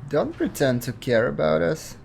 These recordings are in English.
Don't pretend to care about us.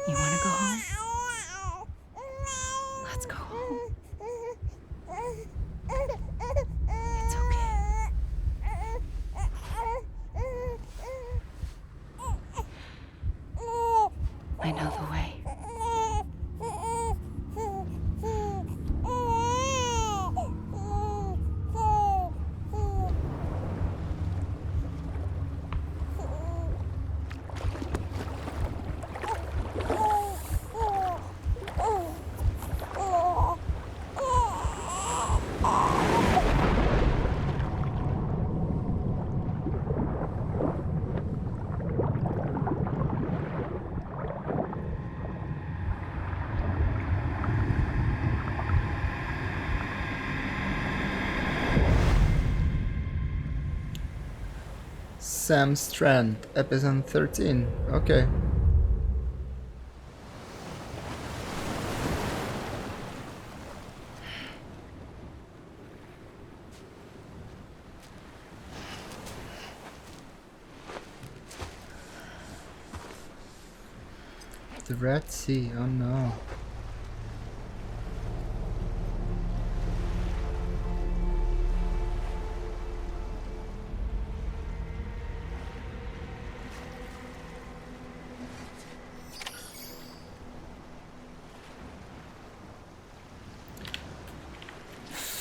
You want to go home? Let's go home. It's okay. I know the way. Sam Strand, episode 13. Okay. The Red Sea, oh no.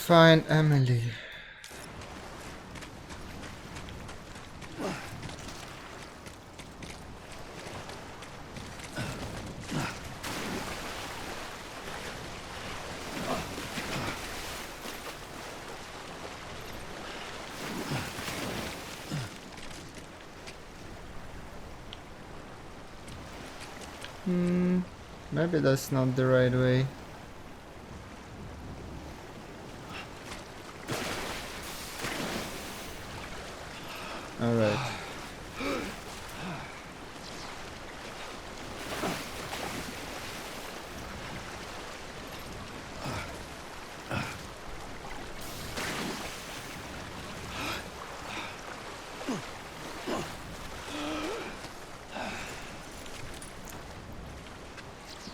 Find Emily. Maybe that's not the right way. Alright.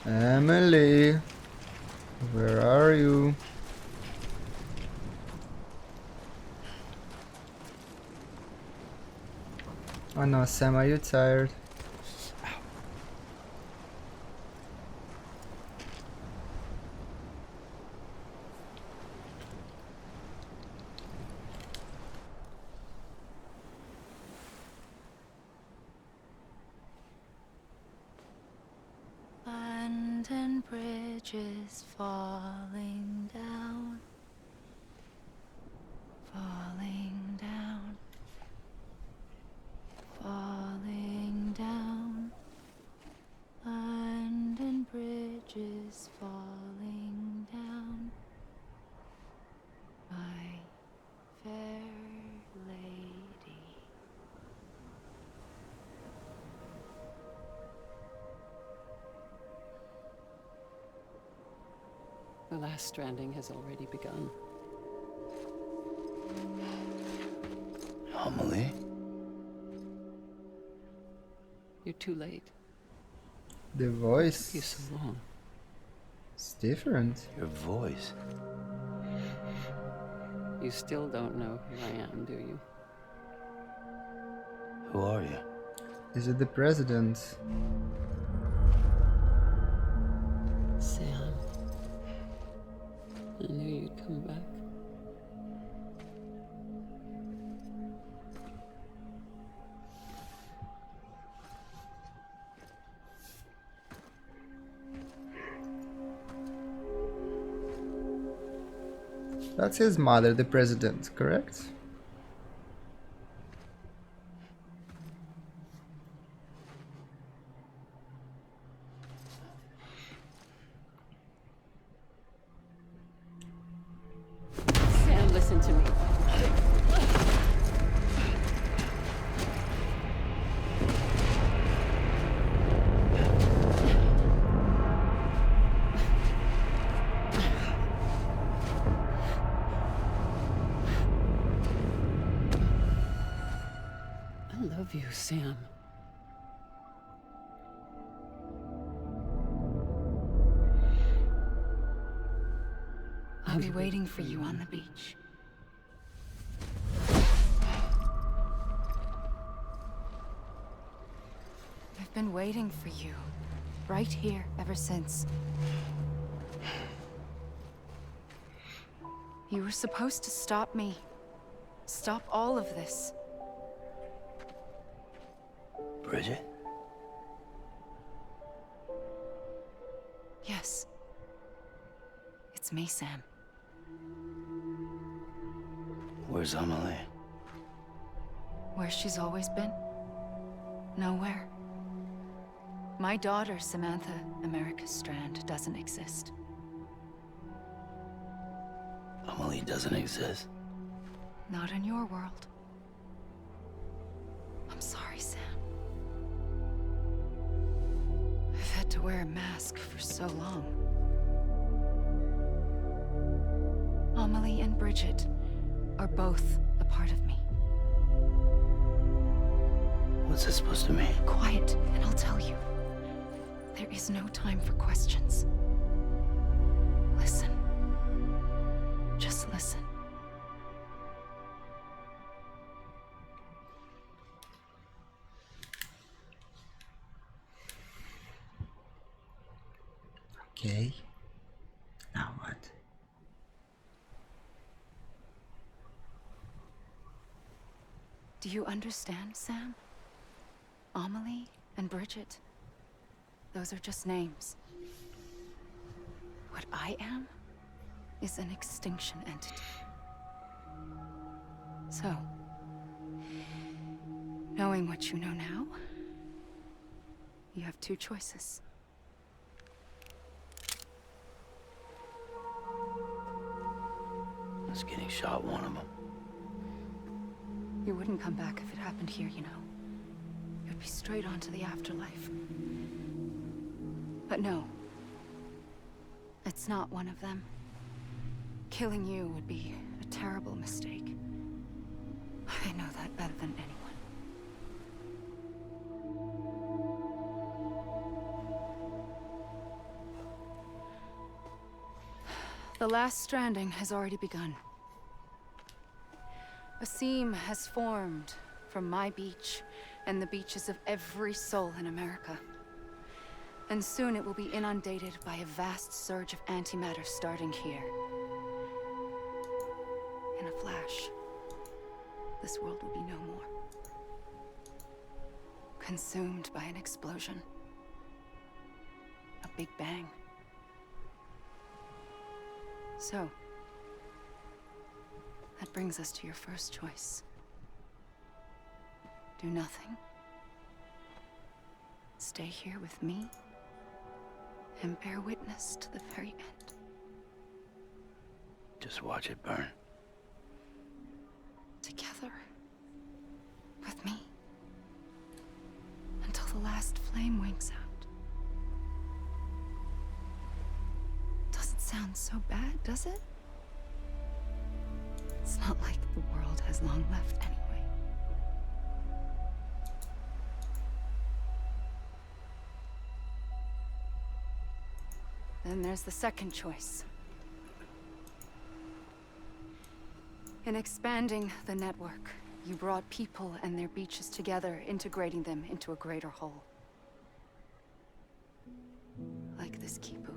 Emily, where are you? Oh no, Sam, are you tired? London Bridge is falling down, falling down, falling down. London Bridge is falling down, my fair lady. The last stranding has already begun. Emily? You're too late. The It took you voice so long. is different. Your voice. You still don't know who I am, do you? Who are you? Is it the president? Sam. I knew you'd come back. That's his mother, the president, correct? love you, Sam. I'll be waiting for you on the beach. I've been waiting for you, right here, ever since. You were supposed to stop me. Stop all of this. Bridget? Yes. It's me, Sam. Where's Amelie? Where she's always been. Nowhere. My daughter, Samantha America Strand, doesn't exist. Amelie doesn't exist. Not in your world. I'm sorry, Sam. I've had to wear a mask for so long. Amelie and Bridget are both a part of me. What's this supposed to mean? Quiet, and I'll tell you. There is no time for questions. Listen. Just listen. Okay. Now what? Do you understand, Sam? Amelie and Bridget. Those are just names. What I am is an extinction entity. So, knowing what you know now, you have two choices. Is getting shot one of them? You wouldn't come back if it happened here, you know. You'd be straight on to the afterlife. But no. It's not one of them. Killing you would be a terrible mistake. I know that better than anyone. The last stranding has already begun. A seam has formed from my beach and the beaches of every soul in America. And soon it will be inundated by a vast surge of antimatter starting here. In a flash, this world will be no more. Consumed by an explosion. A big bang. So, that brings us to your first choice. Do nothing. Stay here with me and bear witness to the very end. Just watch it burn. Together. With me. Until the last flame winks out. Doesn't sound so bad, does it? It's not like the world has long left anyway. Then there's the second choice. In expanding the network, you brought people and their beaches together, integrating them into a greater whole. Like this Kipu.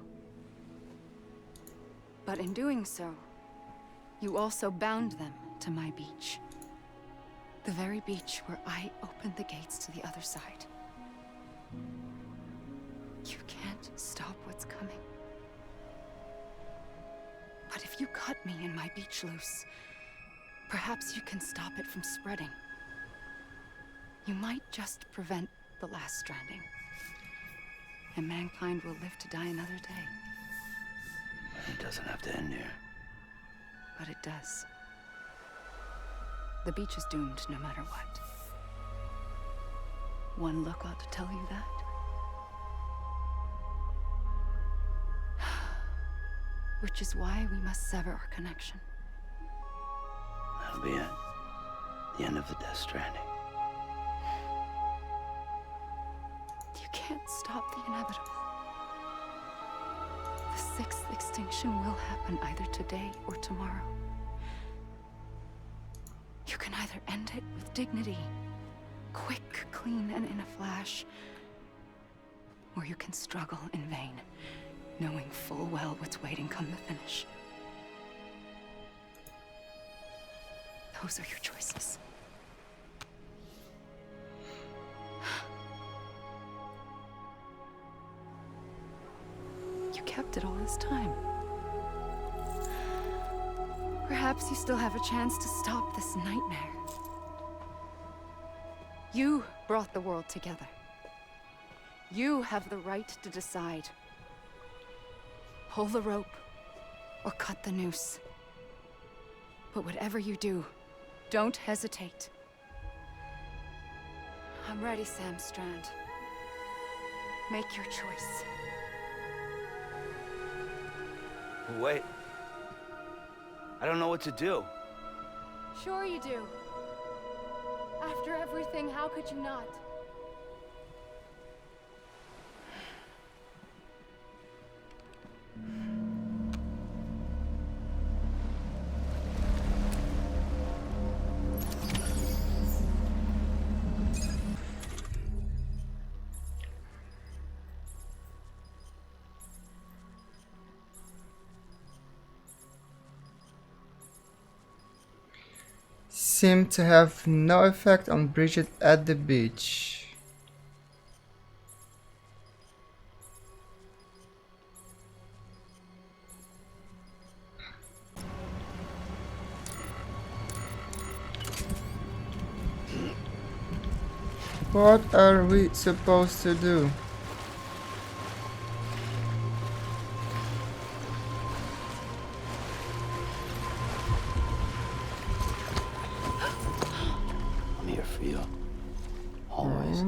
But in doing so, you also bound them to my beach. The very beach where I opened the gates to the other side. You can't stop what's coming. But if you cut me and my beach loose, perhaps you can stop it from spreading. You might just prevent the last stranding. And mankind will live to die another day. It doesn't have to end here. But it does. The beach is doomed no matter what. One look ought to tell you that. Which is why we must sever our connection. That'll be it. The end of the Death Stranding. can't stop the inevitable. The sixth extinction will happen either today or tomorrow. You can either end it with dignity, quick, clean, and in a flash, or you can struggle in vain, knowing full well what's waiting come the finish. Those are your choices. You kept it all this time. Perhaps you still have a chance to stop this nightmare. You brought the world together. You have the right to decide. Pull the rope or cut the noose. But whatever you do, don't hesitate. I'm ready, Sam Strand. Make your choice. Wait. I don't know what to do. Sure you do. After everything, how could you not? Seemed to have no effect on Bridget at the beach. What are we supposed to do? I'm here for you. Always.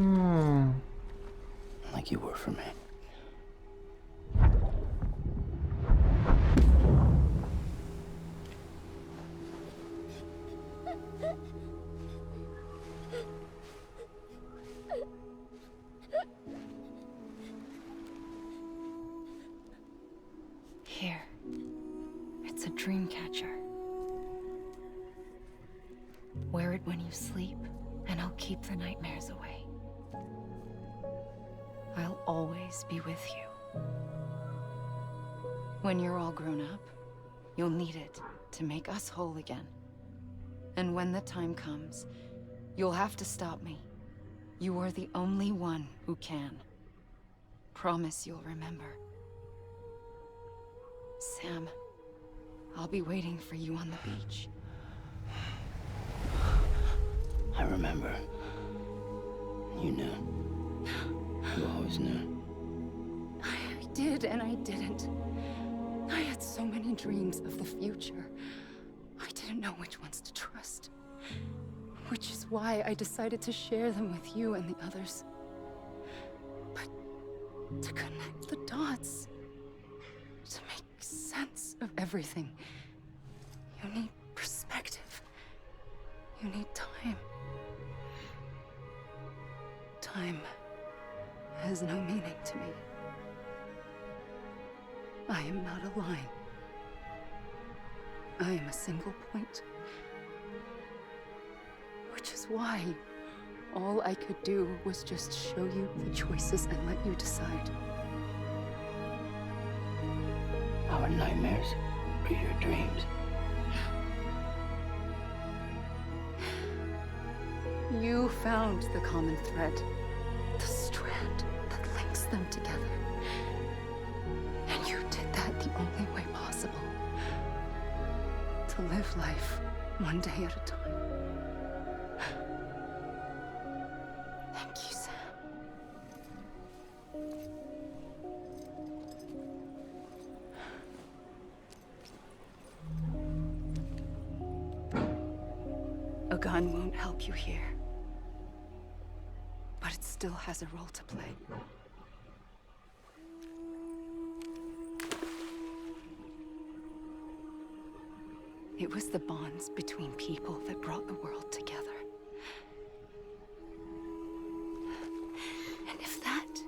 Like you were for me. Here. It's a dream catcher. Wear it when you sleep, and I'll keep the nightmares away. I'll always be with you. When you're all grown up, you'll need it to make us whole again. And when the time comes, you'll have to stop me. You are the only one who can. Promise you'll remember. Sam, I'll be waiting for you on the beach. I remember. You knew. You always knew. I did and I didn't. I had so many dreams of the future. I didn't know which ones to trust. Which is why I decided to share them with you and the others. But to connect the dots, to make sense of everything, you need perspective. You need time. Time has no meaning to me. I am not a line. I am a single point. Which is why all I could do was just show you the choices and let you decide. Our nightmares are your dreams. You found the common thread, the strand that links them together. And you did that the only way possible. To live life one day at a time. Thank you, Sam. A gun won't help you here. But it still has a role to play. It was the bonds between people that brought the world together. And if that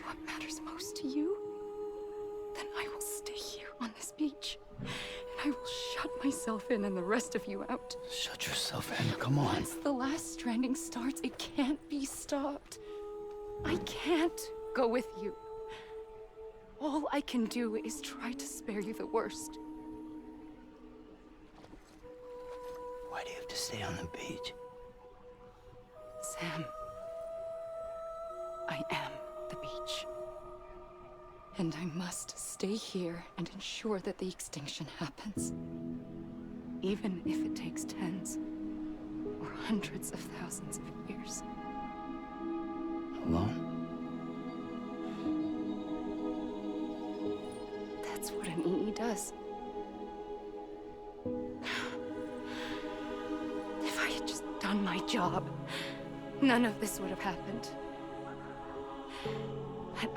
what matters most to you, then I will stay here on this beach. And I will shut myself in and the rest of you out. Shut yourself in. Come on. Once the last stranding starts, it can't be stopped. I can't go with you. All I can do is try to spare you the worst. Why do you have to stay on the beach? Sam, I am the beach. And I must stay here and ensure that the extinction happens. Even if it takes tens or hundreds of thousands of years. Alone? That's what an EE does. If I had just done my job, none of this would have happened. But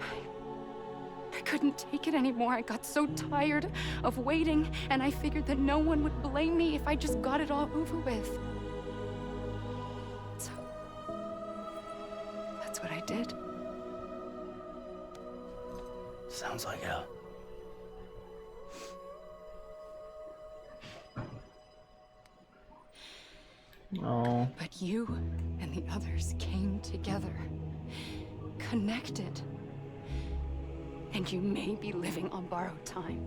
I couldn't take it anymore. I got so tired of waiting, and I figured that no one would blame me if I just got it all over with. So, that's what I did. Sounds like hell. Oh. But you and the others came together, connected. And you may be living on borrowed time,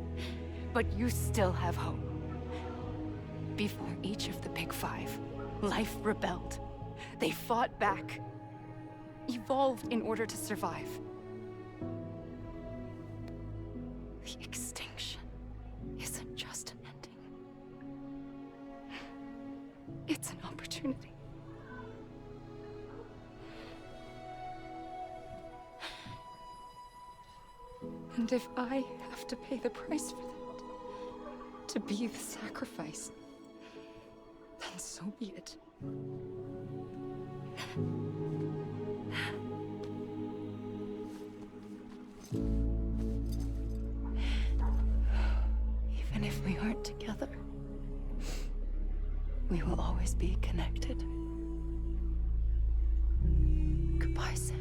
but you still have hope. Before each of the Big Five, life rebelled. They fought back, evolved in order to survive. The extinction isn't just an ending. It's an opportunity. And if I have to pay the price for that, to be the sacrifice, then so be it. Even if we aren't together, we will always be connected. Goodbye, Sam.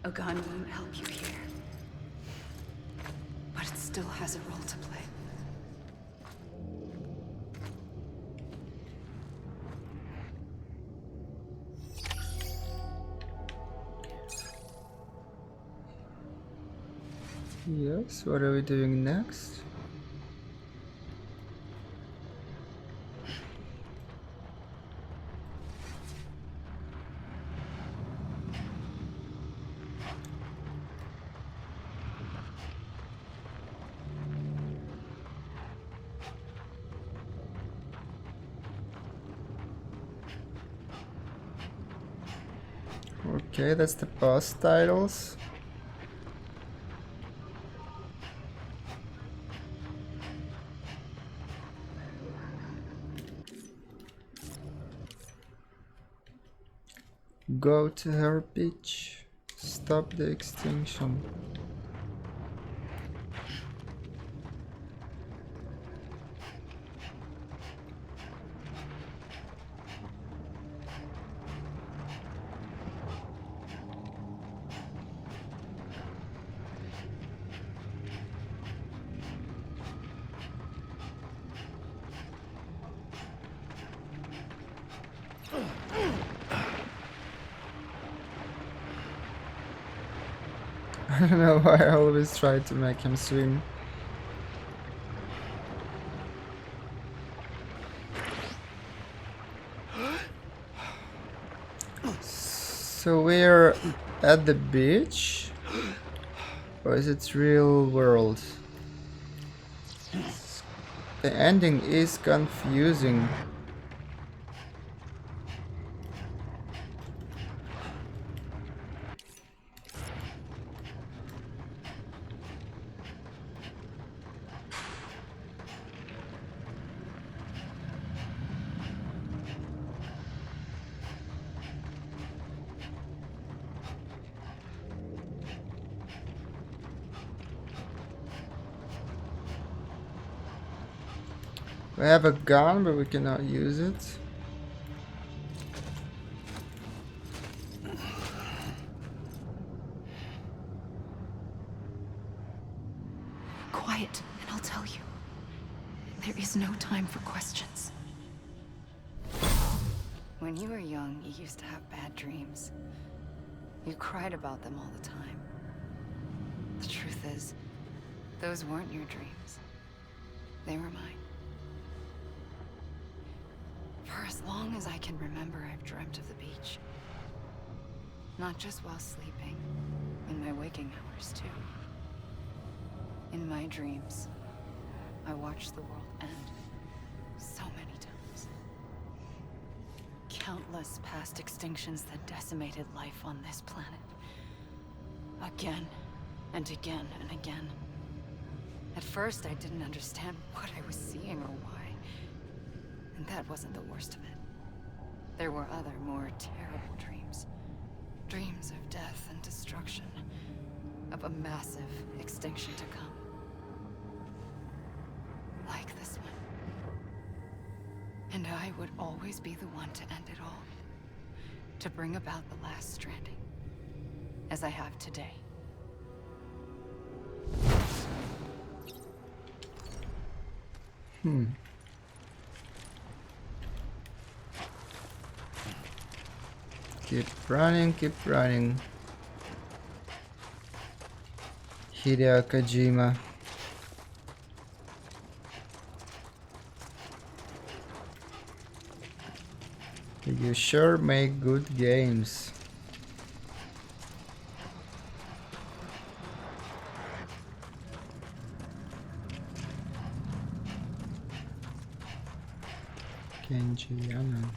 A gun won't help you here, but it still has a role to play. Yes, what are we doing next? Okay, that's the boss titles. Go to her beach. Stop the extinction. I don't know why I always try to make him swim. So we're at the beach? Or is it real world? The ending is confusing. We have a gun, but we cannot use it. Quiet, and I'll tell you. There is no time for questions. When you were young, you used to have bad dreams. You cried about them all the time. The truth is, those weren't your dreams. They were mine. For as long as I can remember, I've dreamt of the beach. Not just while sleeping, in my waking hours too. In my dreams, I watched the world end so many times. Countless past extinctions that decimated life on this planet. Again, and again, and again. At first, I didn't understand what I was seeing or why. And that wasn't the worst of it. There were other, more terrible dreams. Dreams of death and destruction. Of a massive extinction to come. Like this one. And I would always be the one to end it all. To bring about the last stranding. As I have today. Keep running, keep running. Hideo Kojima. You sure make good games. Kenji Yaman.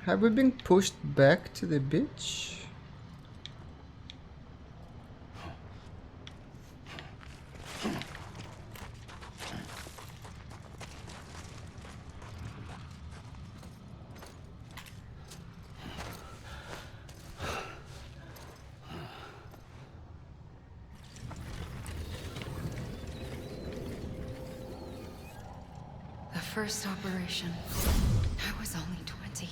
Have we been pushed back to the beach? The first operation, I was only 20.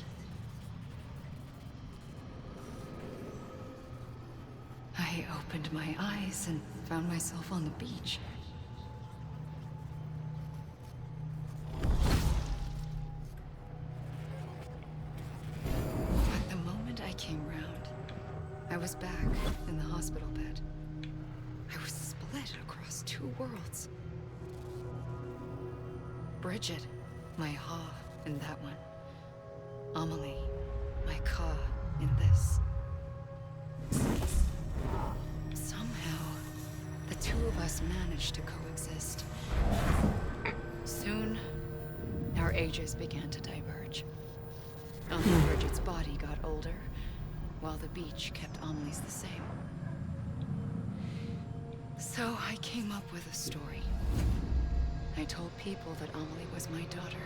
I opened my eyes and found myself on the beach. But the moment I came round, I was back in the hospital bed. I was split across two worlds. Bridget, my Ha in that one. Amelie, my Ka in this. Somehow, the two of us managed to coexist. Soon, our ages began to diverge. Only Bridget's body got older, while the beach kept Amelie's the same. So I came up with a story. I told people that Amelie was my daughter.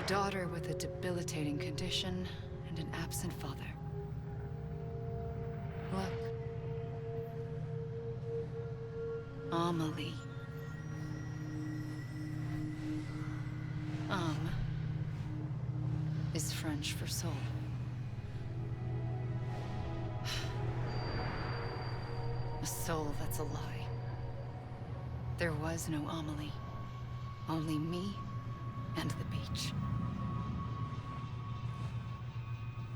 A daughter with a debilitating condition and an absent father. Look. Amelie. Is French for soul. A soul that's a lie. There was no Amelie. Only me and the beach.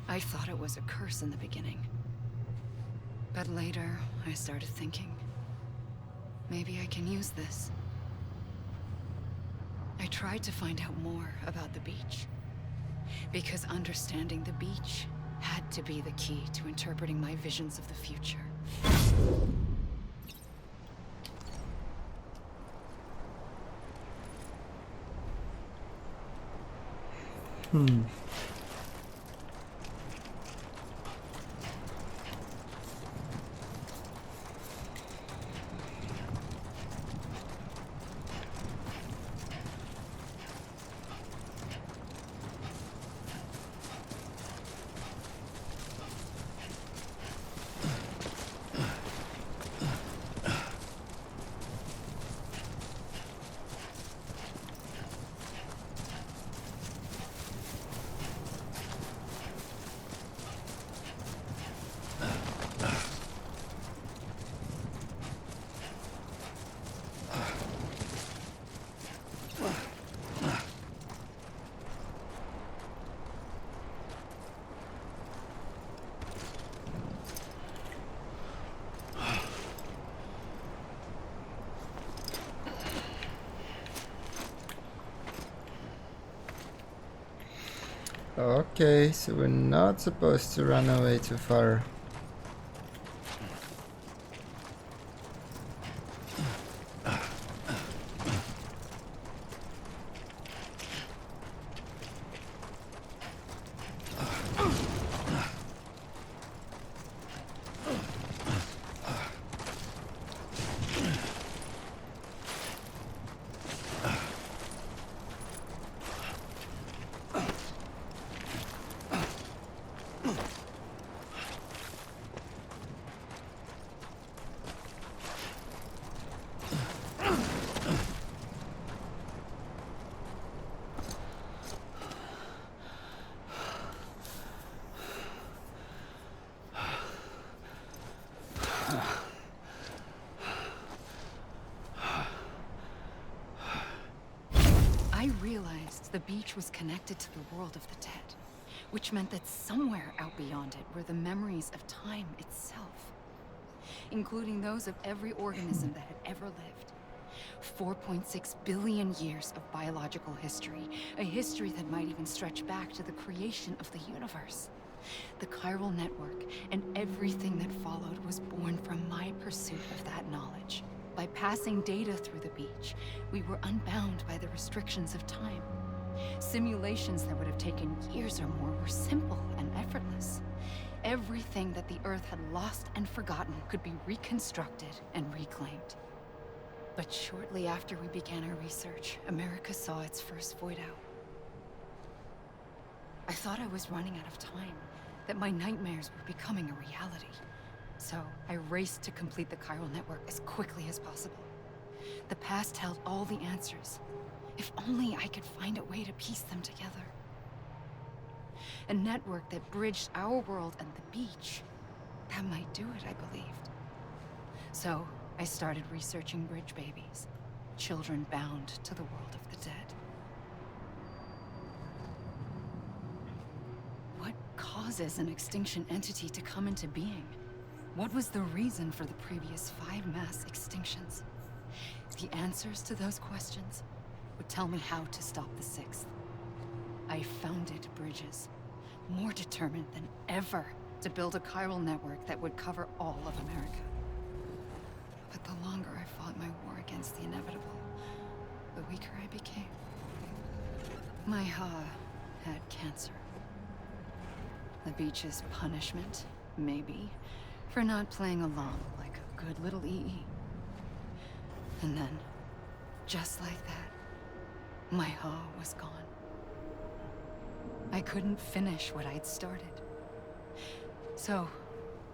I thought it was a curse in the beginning. But later, I started thinking, maybe I can use this. I tried to find out more about the beach. Because understanding the beach had to be the key to interpreting my visions of the future. Okay, so we're not supposed to run away too far. I realized the beach was connected to the world of the dead, which meant that somewhere out beyond it were the memories of time itself, including those of every organism that had ever lived. 4.6 billion years of biological history, a history that might even stretch back to the creation of the universe. The chiral network and everything that followed was born from my pursuit of that knowledge. By passing data through the beach, we were unbound by the restrictions of time. Simulations that would have taken years or more were simple and effortless. Everything that the Earth had lost and forgotten could be reconstructed and reclaimed. But shortly after we began our research, America saw its first void out. I thought I was running out of time, that my nightmares were becoming a reality. So I raced to complete the chiral network as quickly as possible. The past held all the answers. If only I could find a way to piece them together. A network that bridged our world and the beach. That might do it, I believed. So I started researching bridge babies, children bound to the world of the dead. What causes an extinction entity to come into being? What was the reason for the previous 5 mass extinctions? The answers to those questions would tell me how to stop the 6th. I founded bridges, more determined than ever to build a chiral network that would cover all of America. But the longer I fought my war against the inevitable, the weaker I became. My Ha had cancer. The beach's punishment, maybe, for not playing along like a good little EE. And then, just like that, my Ha was gone. I couldn't finish what I'd started. So,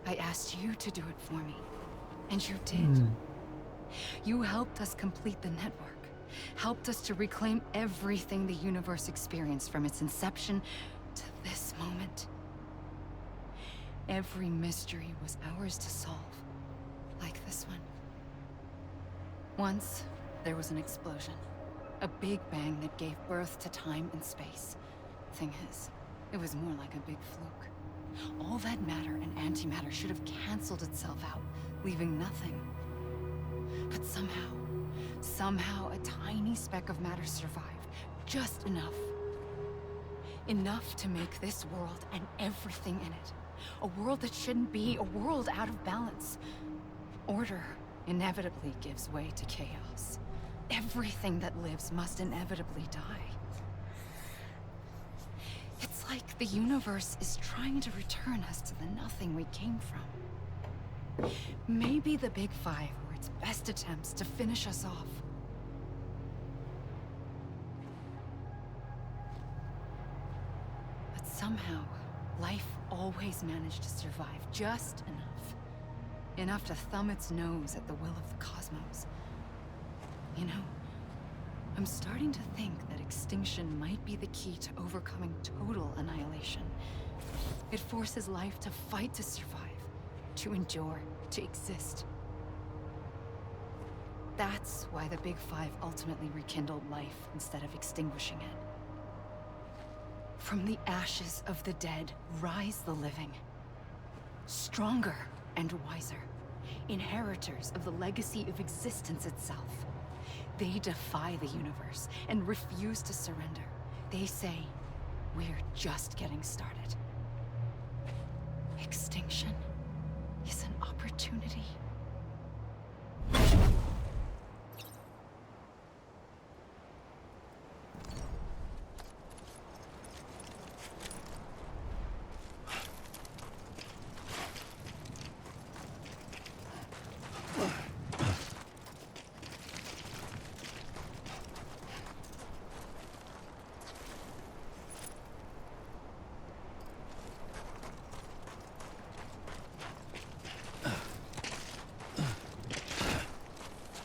I asked you to do it for me. And you did. You helped us complete the network. Helped us to reclaim everything the universe experienced from its inception to this moment. Every mystery was ours to solve. Like this one. Once, there was an explosion. A big bang that gave birth to time and space. Thing is, it was more like a big fluke. All that matter and antimatter should have canceled itself out, leaving nothing. But somehow a tiny speck of matter survived. Just enough. Enough to make this world and everything in it. A world that shouldn't be, a world out of balance. Order inevitably gives way to chaos. Everything that lives must inevitably die. It's like the universe is trying to return us to the nothing we came from. Maybe the Big Five were its best attempts to finish us off. But somehow, life always managed to survive just enough. Enough to thumb its nose at the will of the cosmos. You know, I'm starting to think that extinction might be the key to overcoming total annihilation. It forces life to fight to survive, to endure, to exist. That's why the Big Five ultimately rekindled life instead of extinguishing it. From the ashes of the dead rise the living. Stronger and wiser. Inheritors of the legacy of existence itself. They defy the universe and refuse to surrender. They say, we're just getting started. Extinction is an opportunity.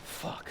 Fuck.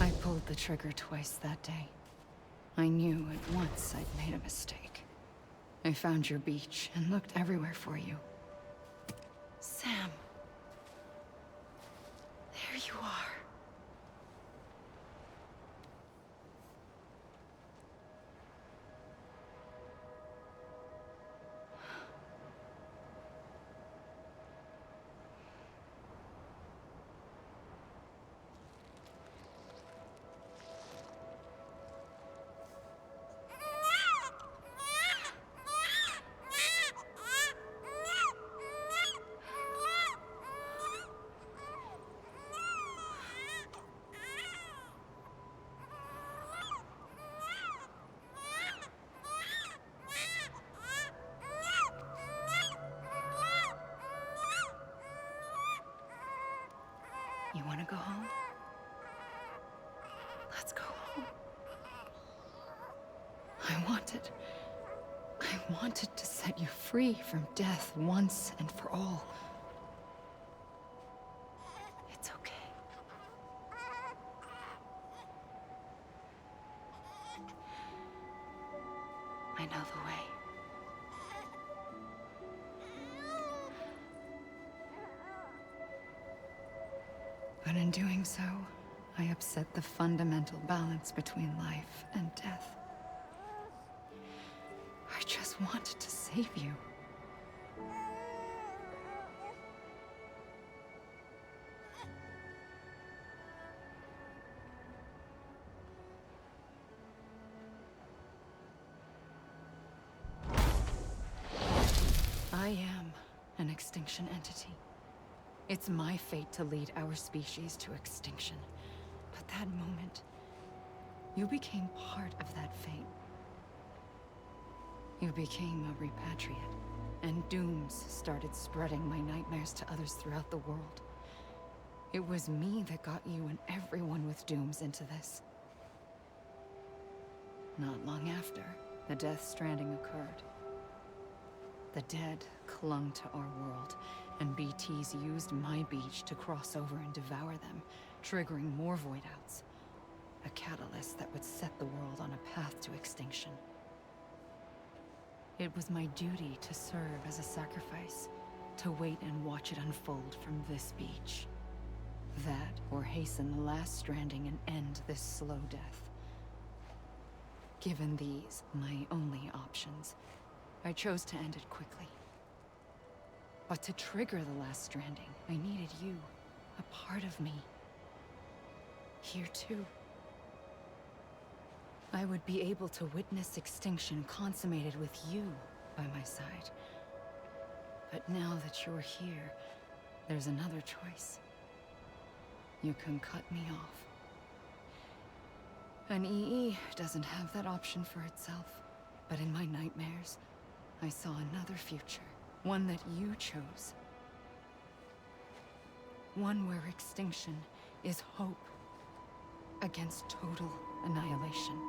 I pulled the trigger twice that day. I knew at once I'd made a mistake. I found your beach and looked everywhere for you. Sam. There you are. You want to go home? Let's go home. I wanted to set you free from death once and for all. It's okay. I know the way. But in doing so, I upset the fundamental balance between life and death. I just wanted to save you. I am an extinction entity. It's my fate to lead our species to extinction. But that moment, you became part of that fate. You became a repatriate, and dooms started spreading my nightmares to others throughout the world. It was me that got you and everyone with dooms into this. Not long after, the Death Stranding occurred. The dead clung to our world, and BTs used my beach to cross over and devour them, triggering more void-outs. A catalyst that would set the world on a path to extinction. It was my duty to serve as a sacrifice, to wait and watch it unfold from this beach. That, or hasten the last stranding and end this slow death. Given these, my only options, I chose to end it quickly. But to trigger the last stranding, I needed you, a part of me. Here too. I would be able to witness extinction consummated with you by my side. But now that you're here, there's another choice. You can cut me off. An EE doesn't have that option for itself. But in my nightmares, I saw another future. One that you chose. One where extinction is hope against total annihilation.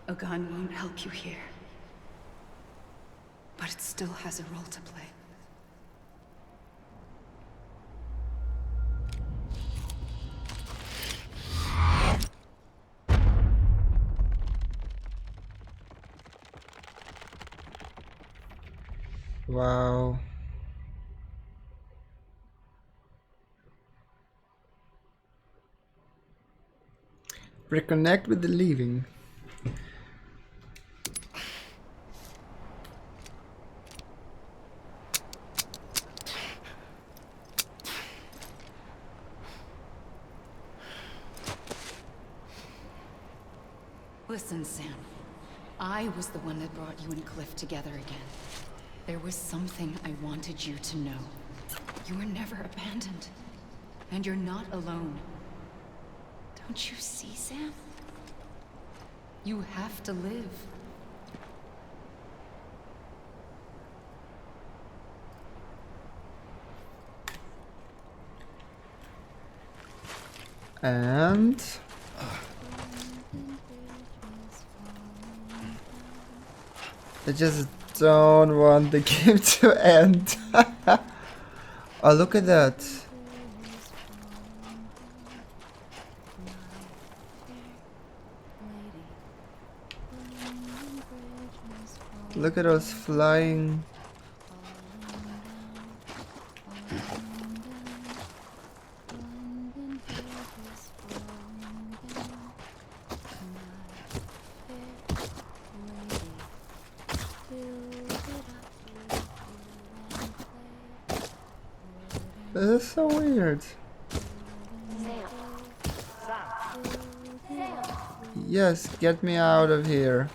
A gun won't help you here. But it still has a role to play. Wow. Reconnect with the living. Listen, Sam. I was the one that brought you and Cliff together again. There was something I wanted you to know. You were never abandoned. And you're not alone. Don't you see, Sam? You have to live. And I just don't want the game to end. Oh, look at that. Look at us flying. This is so weird. Yes, get me out of here.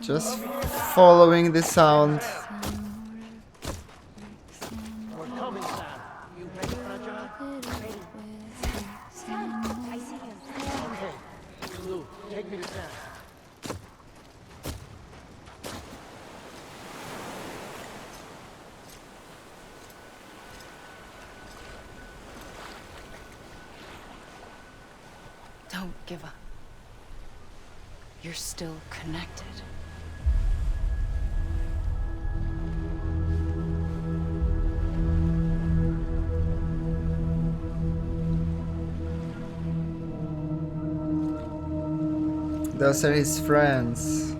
Just following the sound. We're coming, Sam. You ready for the job? Ready. Sam, I see him. Okay. Lou, take me to Sam. Don't give up. You're still connected. Those are his friends.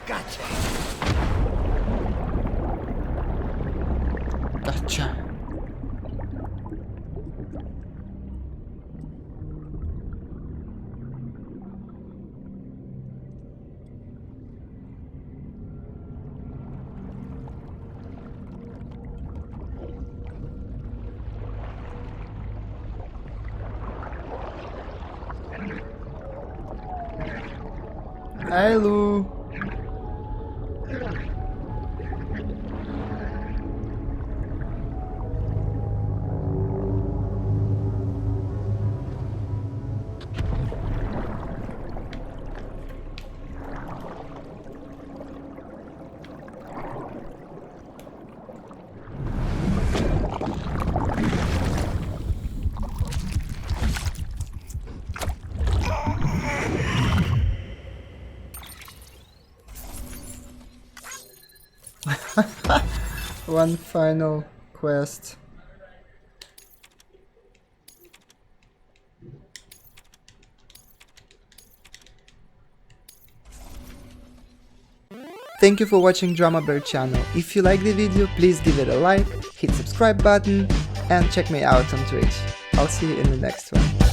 Gotcha. Gotcha. Hi, Lou. One final quest. Thank you for watching DrammaBear channel. If you like the video, please give it a like, hit subscribe button, and check me out on Twitch. I'll see you in the next one.